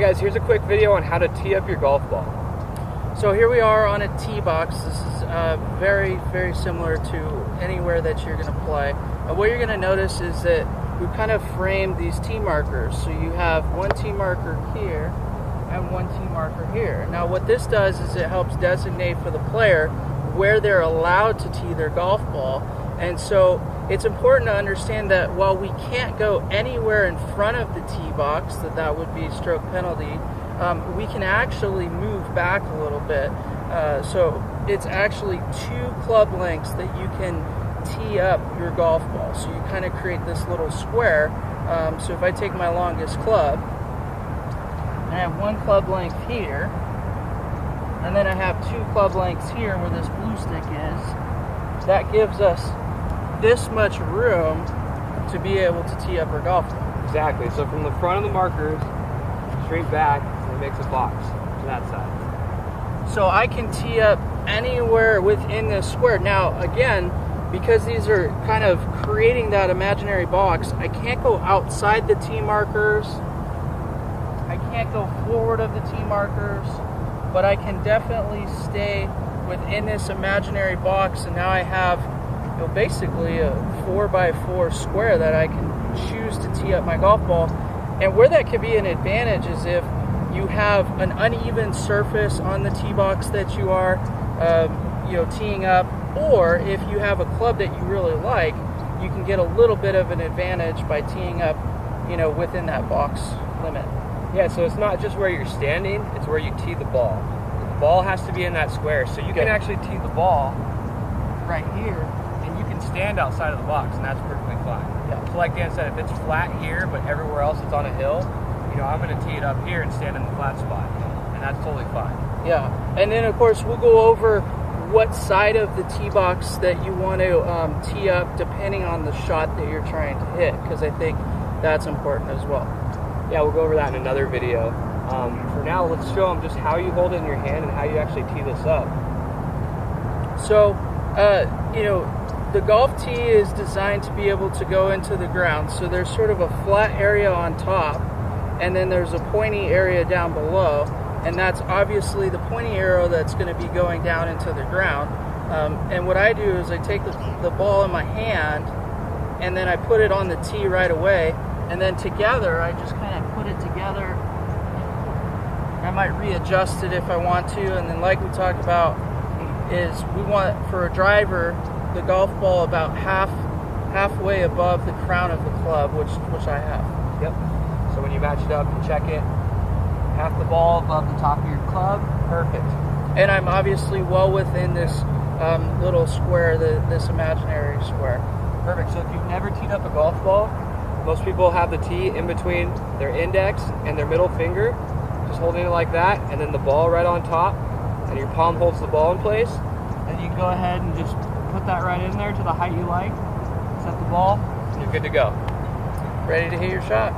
guys, here's a quick video on how to tee up your golf ball. So here we are on a tee box. This is very, very similar to anywhere that you're going to play. What you're going to notice is that we've kind of framed these tee markers. So you have one tee marker here and one tee marker here. Now what this does is it helps designate for the player where they're allowed to tee their golf ball. And so it's important to understand that while we can't go anywhere in front of the tee box, that would be stroke penalty, we can actually move back a little bit. So it's actually 2 club lengths that you can tee up your golf ball. So you kind of create this little square. So if I take my longest club, and I have 1 club length here, and then I have 2 club lengths here where this blue stick is, that gives us this much room to be able to tee up our golf ball. Exactly. So from the front of the markers, straight back, it makes a box to that side. So I can tee up anywhere within this square. Now, again, because these are kind of creating that imaginary box, I can't go outside the tee markers. I can't go forward of the tee markers, but I can definitely stay within this imaginary box, and now I have basically a 4x4 square that I can choose to tee up my golf ball. And where that could be an advantage is if you have an uneven surface on the tee box that you are teeing up, or if you have a club that you really like, you can get a little bit of an advantage by teeing up within that box limit. Yeah, so it's not just where you're standing, it's where you tee the ball. The ball has to be in that square, so you can actually tee the ball right here, and you can stand outside of the box, and that's perfectly fine. Yeah. So like Dan said, if it's flat here, but everywhere else it's on a hill, I'm going to tee it up here and stand in the flat spot, and that's totally fine. Yeah, and then of course we'll go over what side of the tee box that you want to tee up depending on the shot that you're trying to hit, because I think that's important as well. Yeah, we'll go over that in another video. For now, let's show them just how you hold it in your hand and how you actually tee this up. So, the golf tee is designed to be able to go into the ground. So there's sort of a flat area on top, and then there's a pointy area down below. And that's obviously the pointy arrow that's going to be going down into the ground. And what I do is I take the ball in my hand, and then I put it on the tee right away. And then together, I just kind of put it together. I might readjust it if I want to. And then like we talked about, is we want, for a driver, the golf ball about halfway above the crown of the club, which I have. Yep. So when you match it up and check it, half the ball above the top of your club, perfect. And I'm obviously well within this little square, this imaginary square. Perfect. So if you've never teed up a golf ball, most people have the tee in between their index and their middle finger, just holding it like that, and then the ball right on top, and your palm holds the ball in place. And you can go ahead and just put that right in there to the height you like, set the ball, and you're good to go. Ready to hit your shot.